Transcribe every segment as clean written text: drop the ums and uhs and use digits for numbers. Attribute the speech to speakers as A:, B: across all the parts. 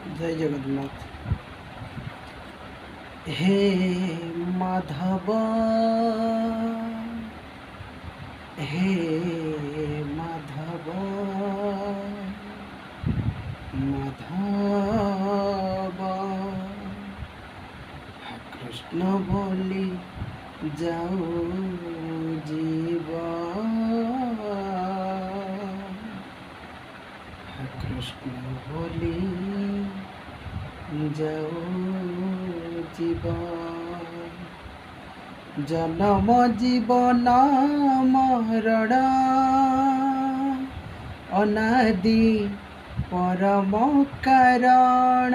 A: जय जगन्नाथ। हे माधव, हे माधव, माधव, कृष्ण बोली जाओ जीव, कृष्ण बोली जाओ जीव। जन्म जीवन मरण अनादि परम कारण,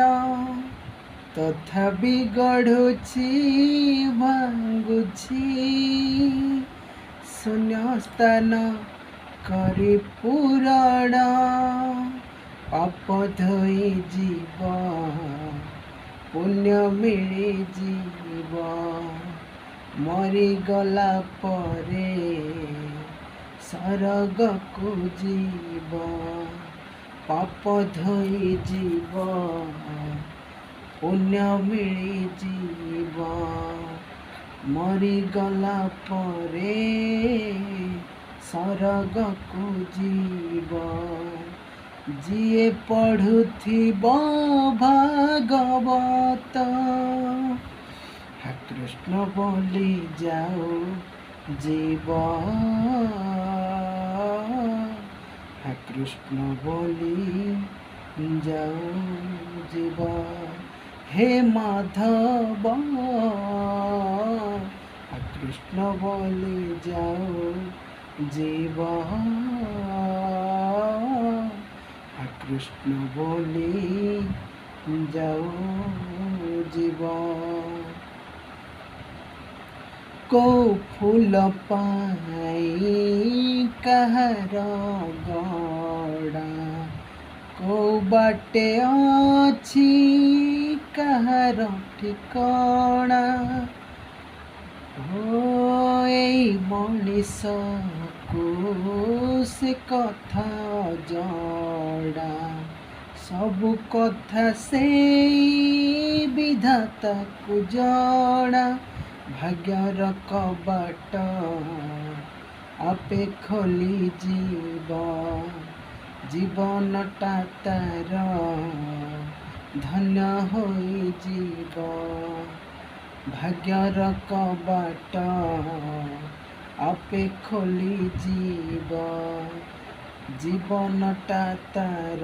A: तथापि गढ़ुछि भांगुछि शून्य स्थान करि पूरण। पाप धोई जीव पुण्य मिली जीव, मरीगला परे सरग को जीव। पाप धोई जीव पुण्य मिली जीव, मरीगला परे सरग को जीव। जिए पढ़ुथिब भागवत, कृष्ण बोली जाओ जीव, कृष्ण बोली जाओ जीव। हे माधव, कृष्ण बोली जाओ जीव, कृष्ण बोली जाओ जीव। को फूल पाई कହାର गड़ा, को बाटे अछि कହାର ठिकाना। हो एई मनीष को से कथा जड़ा, सबु कथा से विधाता को जड़ा। भाग्यर कबाट आपे खोली जीव, जीवनटा तार धन्य होई जीव। भाग्यर कबाट आपे खोली जीव, जीवनटा तार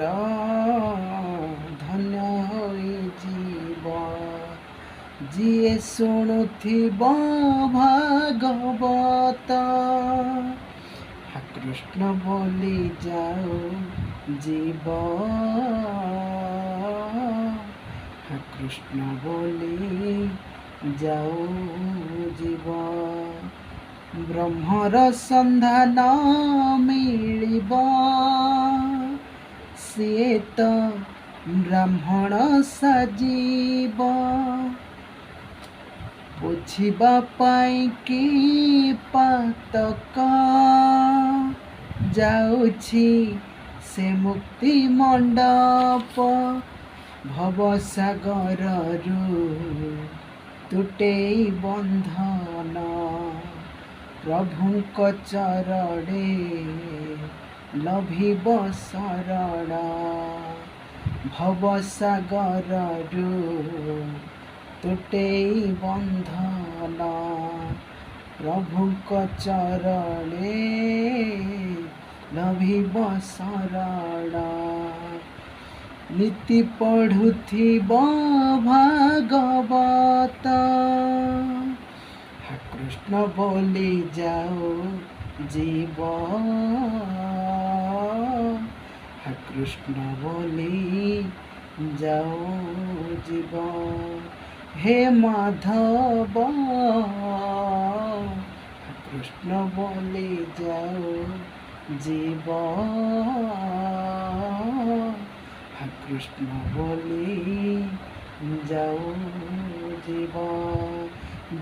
A: धन्य होई जीव। जिए शुणुथिब भागवत, कृष्ण बोली जाओ जीव, कृष्ण बोली जाओ जीव। ब्रह्मर संधान मिलिब, सिए तो ब्राह्मण साजीब। बुझिबा पाई कि पातक जाउछि से मुक्ति मंडप। भवसागररु तुटेई बंधन, प्रभुंक चरणे लभिब शरण। भवसागररु तुटेई बंधन, प्रभुंक चरणे लभिब शरण। नीति पढ़ुथिब भागवत, कृष्ण बोली जाओ जीव, कृष्ण बोली जाओ जीव। हे माधव, कृष्ण बोली जाओ जीव, कृष्ण बोली जाओ जीव।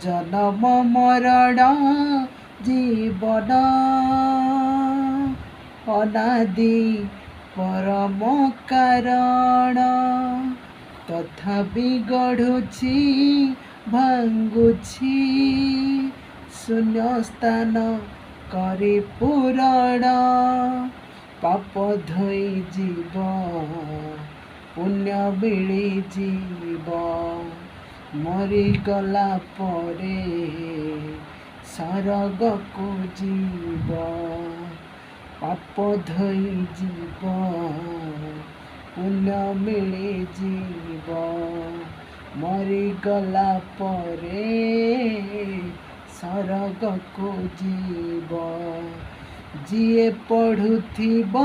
A: जन्म मरण जीवन अनादि परम कारण, କଥା ବିଗଡ଼ୁଛି ଭାଙ୍ଗୁଛି ଶୂନ୍ୟ ସ୍ଥାନ କରି ପୂରଣ ପାପ ଧୋଇ ଯିବ ପୁଣ୍ୟ ମିଳିଯିବ ମରିଗଲା ପରେ ସରଗକୁ ଯିବ ପାପ ଧୋଇ ଯିବ ପୁଣ୍ୟ ମିଳିଯିବ ମରିଗଲା ପରେ ସରଗକୁ ଯିବ ଯିଏ ପଢ଼ୁଥିବ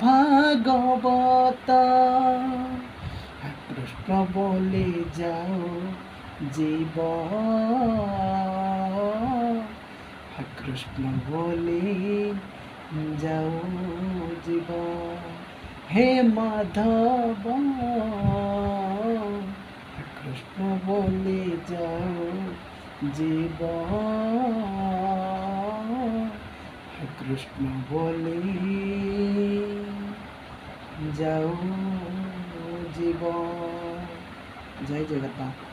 A: ଭାଗବତ କୃଷ୍ଣ ବୋଲି ଯାଉ ଯିବ କୃଷ୍ଣ ବୋଲି ଯାଉ ଯିବ हे माधव कृष्ण बोले जाओ जीव कृष्ण बोले जाओ जीव जय जगन्नाथ।